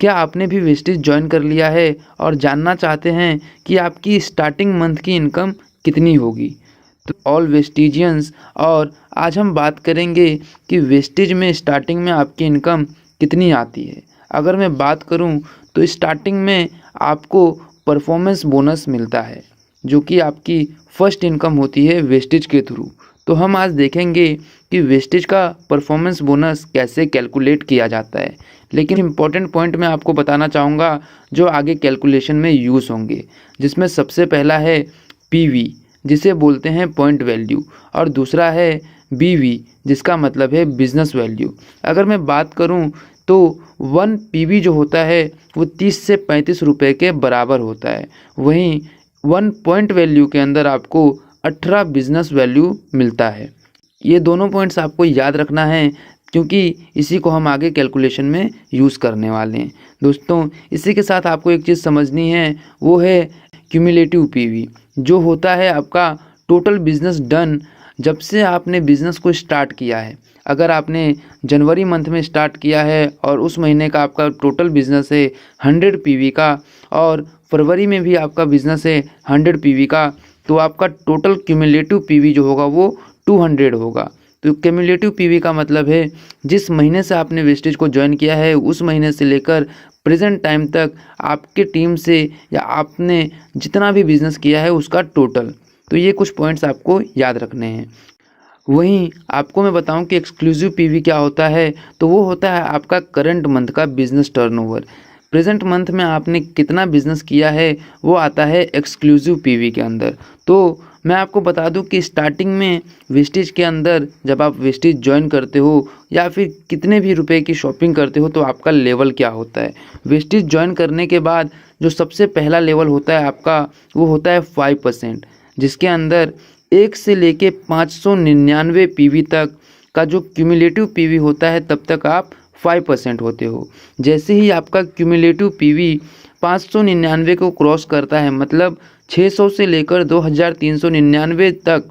क्या आपने भी वेस्टेज ज्वाइन कर लिया है और जानना चाहते हैं कि आपकी स्टार्टिंग मंथ की इनकम कितनी होगी? तो ऑल वेस्टिजियंस, और आज हम बात करेंगे कि वेस्टेज में स्टार्टिंग में आपकी इनकम कितनी आती है। अगर मैं बात करूं तो स्टार्टिंग में आपको परफॉर्मेंस बोनस मिलता है, जो कि आपकी फर्स्ट इनकम होती है वेस्टेज के थ्रू। तो हम आज देखेंगे कि वेस्टेज का परफॉर्मेंस बोनस कैसे कैलकुलेट किया जाता है। लेकिन इम्पॉर्टेंट पॉइंट मैं आपको बताना चाहूँगा जो आगे कैलकुलेशन में यूज़ होंगे, जिसमें सबसे पहला है पीवी, जिसे बोलते हैं पॉइंट वैल्यू, और दूसरा है बीवी, जिसका मतलब है बिजनेस वैल्यू। अगर मैं बात करूं तो 1 पीवी जो होता है वो 30 से 35 रुपये के बराबर होता है। वहीं 1 पॉइंट वैल्यू के अंदर आपको 18 बिजनेस वैल्यू मिलता है। ये दोनों पॉइंट्स आपको याद रखना है, क्योंकि इसी को हम आगे कैलकुलेशन में यूज़ करने वाले हैं। दोस्तों, इसी के साथ आपको एक चीज़ समझनी है, वो है क्यूमुलेटिव पीवी, जो होता है आपका टोटल बिजनेस डन जब से आपने बिज़नेस को स्टार्ट किया है। अगर आपने जनवरी मंथ में स्टार्ट किया है और उस महीने का आपका टोटल बिज़नेस है 100 पीवी का, और फरवरी में भी आपका बिज़नेस है 100 पीवी का, तो आपका टोटल क्यूमुलेटिव पीवी जो होगा वो 200 होगा। तो क्यूमुलेटिव पीवी का मतलब है जिस महीने से आपने वेस्टेज को ज्वाइन किया है उस महीने से लेकर प्रेजेंट टाइम तक आपके टीम से या आपने जितना भी बिज़नेस किया है उसका टोटल। तो ये कुछ पॉइंट्स आपको याद रखने हैं। वहीं आपको मैं बताऊं कि एक्सक्लूसिव पीवी क्या होता है, तो वो होता है आपका करंट मंथ का बिजनेस टर्नओवर। प्रेजेंट मंथ में आपने कितना बिजनेस किया है वो आता है एक्सक्लूसिव पीवी के अंदर। तो मैं आपको बता दूं कि स्टार्टिंग में वेस्टेज के अंदर जब आप वेस्टेज ज्वाइन करते हो या फिर कितने भी रुपए की शॉपिंग करते हो तो आपका लेवल क्या होता है। वेस्टेज ज्वाइन करने के बाद जो सबसे पहला लेवल होता है आपका, वो होता है 5%, जिसके अंदर 1 से लेके 599 पीवी तक का जो क्यूमुलेटिव पीवी होता है तब तक आप 5% होते हो। जैसे ही आपका क्यूमुलेटिव पीवी 599 को क्रॉस करता है, मतलब 600 से लेकर 2399 तक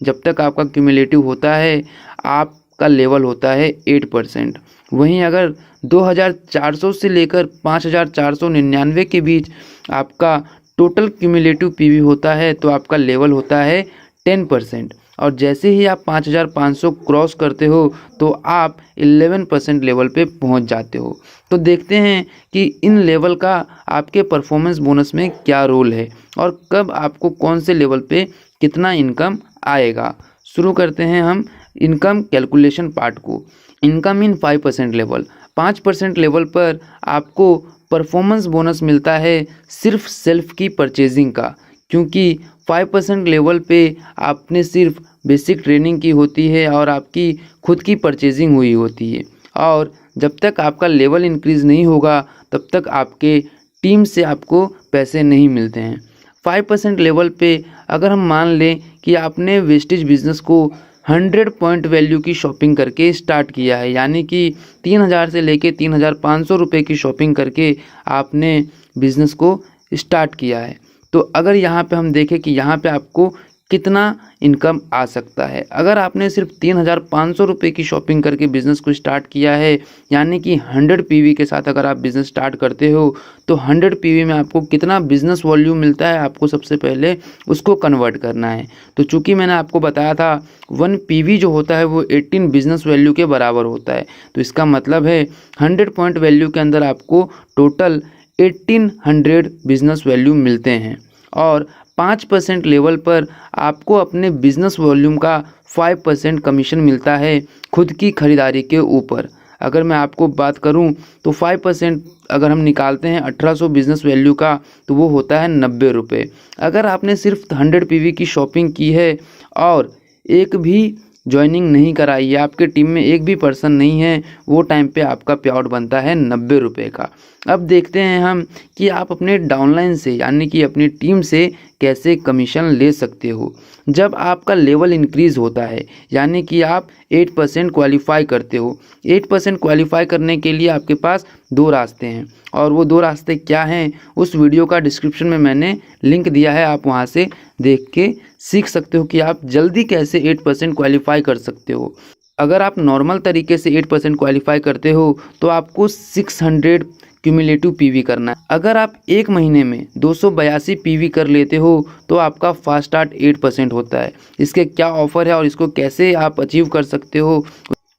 जब तक आपका क्यूमुलेटिव होता है, आपका लेवल होता है 8%। वहीं अगर 2400 से लेकर 5499 के बीच आपका टोटल क्यूमुलेटिव पीवी होता है तो आपका लेवल होता है 10%। और जैसे ही आप 5500 क्रॉस करते हो तो आप 11% लेवल पे पहुंच जाते हो। तो देखते हैं कि इन लेवल का आपके परफॉर्मेंस बोनस में क्या रोल है और कब आपको कौन से लेवल पे कितना इनकम आएगा। शुरू करते हैं हम इनकम कैलकुलेशन पार्ट को। इनकम इन 5% लेवल, 5% लेवल पर आपको परफॉर्मेंस बोनस मिलता है सिर्फ सेल्फ की परचेजिंग का, क्योंकि 5% लेवल पे आपने सिर्फ बेसिक ट्रेनिंग की होती है और आपकी खुद की परचेजिंग हुई होती है, और जब तक आपका लेवल इंक्रीज़ नहीं होगा तब तक आपके टीम से आपको पैसे नहीं मिलते हैं। 5% लेवल पे अगर हम मान लें कि आपने वेस्टेज बिजनेस को 100 पॉइंट वैल्यू की शॉपिंग करके स्टार्ट किया है, यानी कि 3000 से लेके 3500 रुपये की शॉपिंग करके आपने बिज़नेस को स्टार्ट किया है। तो अगर यहाँ पे हम देखें कि यहाँ पे आपको कितना इनकम आ सकता है। अगर आपने सिर्फ 3500 रुपये की शॉपिंग करके बिज़नेस को स्टार्ट किया है, यानी कि 100 पीवी के साथ अगर आप बिज़नेस स्टार्ट करते हो तो 100 पीवी में आपको कितना बिज़नेस वॉल्यूम मिलता है, आपको सबसे पहले उसको कन्वर्ट करना है। तो चूँकि मैंने आपको बताया था 1 पीवी जो होता है वो 18 बिज़नेस वैल्यू के बराबर होता है, तो इसका मतलब है 100 पॉइंट वैल्यू के अंदर आपको टोटल 1800 बिज़नेस वैल्यू मिलते हैं। और 5% लेवल पर आपको अपने बिजनेस वॉल्यूम का 5% कमीशन मिलता है खुद की खरीदारी के ऊपर। अगर मैं आपको बात करूं तो 5% अगर हम निकालते हैं 1800 बिजनेस वैल्यू का तो वो होता है 90 रुपये। अगर आपने सिर्फ 100 पीवी की शॉपिंग की है और एक भी ज्वाइनिंग नहीं कराई है, आपके टीम में एक भी पर्सन नहीं है, वो टाइम पे आपका पे आउट बनता है 90 रुपये का। अब देखते हैं हम कि आप अपने डाउनलाइन से यानी कि अपनी टीम से कैसे कमीशन ले सकते हो। जब आपका लेवल इंक्रीज़ होता है यानी कि आप 8% क्वालिफाई करते हो, 8% क्वालिफाई करने के लिए आपके पास 2 रास्ते हैं, और वो 2 रास्ते क्या हैं उस वीडियो का डिस्क्रिप्शन में मैंने लिंक दिया है, आप वहाँ से देख के सीख सकते हो कि आप जल्दी कैसे 8% क्वालिफाई कर सकते हो। अगर आप नॉर्मल तरीके से 8% क्वालिफाई करते हो तो आपको 600 क्यूमुलेटिव पीवी करना है। अगर आप एक महीने में 282 पीवी कर लेते हो तो आपका फास्ट स्टार्ट 8% होता है। इसके क्या ऑफ़र है और इसको कैसे आप अचीव कर सकते हो,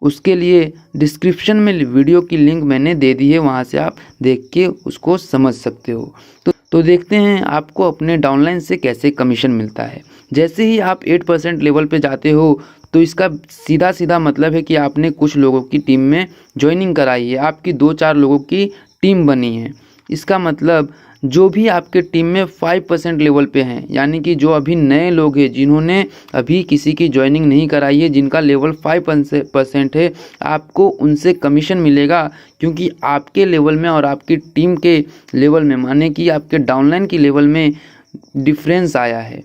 उसके लिए डिस्क्रिप्शन में वीडियो की लिंक मैंने दे दी है, वहाँ से आप देख के उसको समझ सकते हो। तो देखते हैं आपको अपने डाउनलाइन से कैसे कमीशन मिलता है। जैसे ही आप 8% लेवल पे जाते हो तो इसका सीधा सीधा मतलब है कि आपने कुछ लोगों की टीम में ज्वाइनिंग कराई है, आपकी 2-4 लोगों की टीम बनी है। इसका मतलब जो भी आपके टीम में 5% लेवल पे हैं, यानी कि जो अभी नए लोग हैं जिन्होंने अभी किसी की ज्वाइनिंग नहीं कराई है, जिनका लेवल 5% है, आपको उनसे कमीशन मिलेगा। क्योंकि आपके लेवल में और आपकी टीम के लेवल में, माने कि आपके डाउनलाइन की लेवल में डिफरेंस आया है।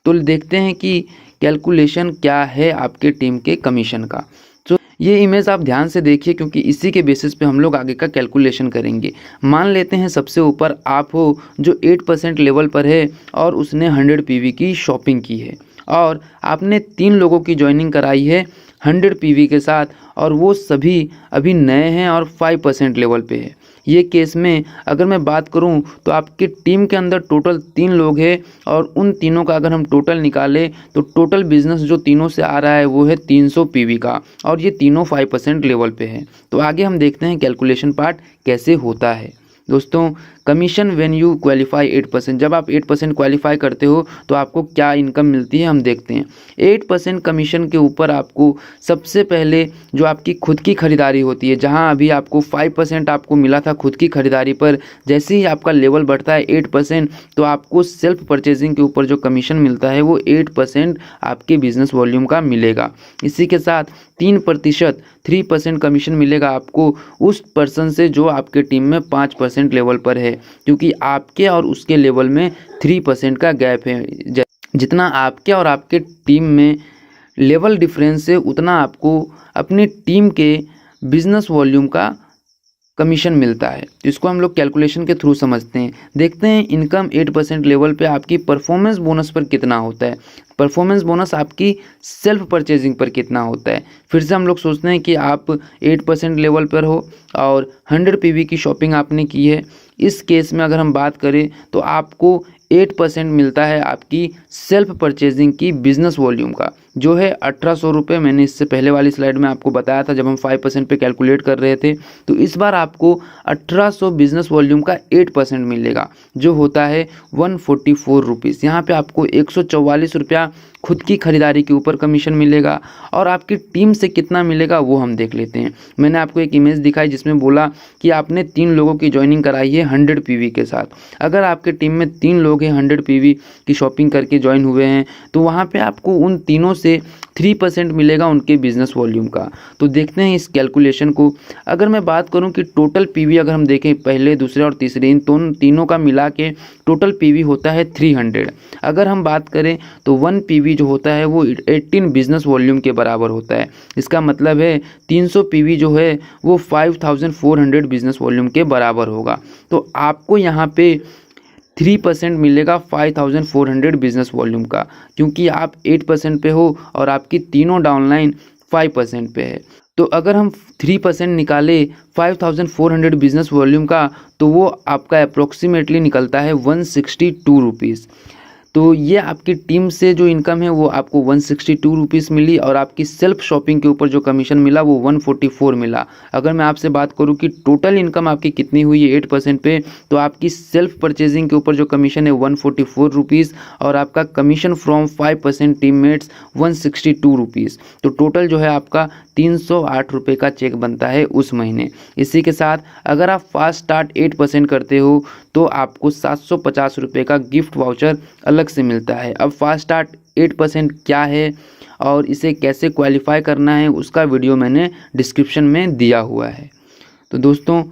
तो देखते हैं कि कैलकुलेशन क्या है आपके टीम के कमीशन का। तो ये इमेज आप ध्यान से देखिए, क्योंकि इसी के बेसिस पे हम लोग आगे का कैलकुलेशन करेंगे। मान लेते हैं सबसे ऊपर आप हो जो 8% लेवल पर है और उसने 100 पीवी की शॉपिंग की है, और आपने 3 लोगों की ज्वाइनिंग कराई है 100 पीवी के साथ, और वो सभी अभी नए हैं और 5% लेवल पे है। ये केस में अगर मैं बात करूं तो आपकी टीम के अंदर टोटल 3 लोग हैं, और उन तीनों का अगर हम टोटल निकालें तो टोटल बिजनेस जो तीनों से आ रहा है वो है 300 पीवी का, और ये तीनों 5% लेवल पे है। तो आगे हम देखते हैं कैलकुलेशन पार्ट कैसे होता है। दोस्तों, कमीशन व्हेन यू क्वालिफाई 8%, जब आप 8% क्वालिफाई करते हो तो आपको क्या इनकम मिलती है हम देखते हैं। 8% कमीशन के ऊपर आपको सबसे पहले जो आपकी खुद की खरीदारी होती है, जहां अभी आपको 5% आपको मिला था खुद की खरीदारी पर, जैसे ही आपका लेवल बढ़ता है 8% तो आपको सेल्फ परचेजिंग के ऊपर जो कमीशन मिलता है वो 8% आपके बिजनेस वॉल्यूम का मिलेगा। इसी के साथ 3% कमीशन मिलेगा आपको उस पर्सन से जो आपके टीम में 5% लेवल पर है, क्योंकि आपके और उसके लेवल में 3% का गैप है। जितना आपके और आपके टीम में लेवल डिफरेंस है उतना आपको अपनी टीम के बिजनेस वॉल्यूम का कमीशन मिलता है। तो इसको हम लोग कैलकुलेशन के थ्रू समझते हैं। देखते हैं इनकम 8% लेवल पे आपकी परफॉर्मेंस बोनस पर कितना होता है। परफॉर्मेंस बोनस आपकी सेल्फ परचेजिंग पर कितना होता है। फिर से हम लोग सोचते हैं कि आप 8% लेवल पर हो और 100 पीवी की शॉपिंग आपने की है। इस केस में अगर हम बात करें तो आपको 8% मिलता है आपकी सेल्फ परचेजिंग की बिजनेस वॉल्यूम का, जो है 1800 रुपये। मैंने इससे पहले वाली स्लाइड में आपको बताया था जब हम 5% पे कैलकुलेट कर रहे थे। तो इस बार आपको 1800 बिजनेस वॉल्यूम का 8% मिलेगा, जो होता है 144 रुपीज़। यहाँ पे आपको 144 रुपया खुद की खरीदारी के ऊपर कमीशन मिलेगा, और आपकी टीम से कितना मिलेगा वो हम देख लेते हैं। मैंने आपको एक इमेज दिखाई जिसमें बोला कि आपने 3 लोगों की ज्वाइनिंग कराई है 100 पीवी के साथ। अगर आपके टीम में 3 लोग हैं 100 पीवी की शॉपिंग करके ज्वाइन हुए हैं, तो वहाँ पे आपको उन तीनों से 3% मिलेगा उनके बिजनेस वॉल्यूम का। तो देखते हैं इस कैलकुलेशन को। अगर मैं बात करूं कि टोटल पीवी अगर हम देखें पहले, दूसरे और तीसरे, इन तीनों का मिला के टोटल पीवी होता है 300। अगर हम बात करें तो 1 पीवी जो होता है वो 18 बिजनेस वॉल्यूम के बराबर होता है। इसका मतलब है 300 पीवी जो है वो 5400 बिजनेस वॉल्यूम के बराबर होगा। तो आपको यहाँ पे 3% मिलेगा 5400 बिजनेस वॉल्यूम का, क्योंकि आप 8% पे हो और आपकी तीनों डाउनलाइन 5% पे है। तो अगर हम 3% निकाले 5400 बिजनेस वॉल्यूम का, तो वो आपका अप्रोक्सीमेटली निकलता है 162 रुपीज़। तो ये आपकी टीम से जो इनकम है वो आपको 162 रुपीज़ मिली, और आपकी सेल्फ शॉपिंग के ऊपर जो कमीशन मिला वो 144 मिला। अगर मैं आपसे बात करूं कि टोटल इनकम आपकी कितनी हुई है 8% पे, तो आपकी सेल्फ परचेजिंग के ऊपर जो कमीशन है 144 रुपीज़, और आपका कमीशन फ्रॉम 5% टीममेट्स 162 रुपीज़। तो टोटल जो है आपका 308 रुपये का चेक बनता है उस महीने। इसी के साथ अगर आप फास्ट स्टार्ट 8% करते हो तो आपको 750 रुपये का गिफ्ट वाउचर अलग से मिलता है। अब फास्ट स्टार्ट 8% क्या है और इसे कैसे क्वालिफाई करना है उसका वीडियो मैंने डिस्क्रिप्शन में दिया हुआ है। तो दोस्तों,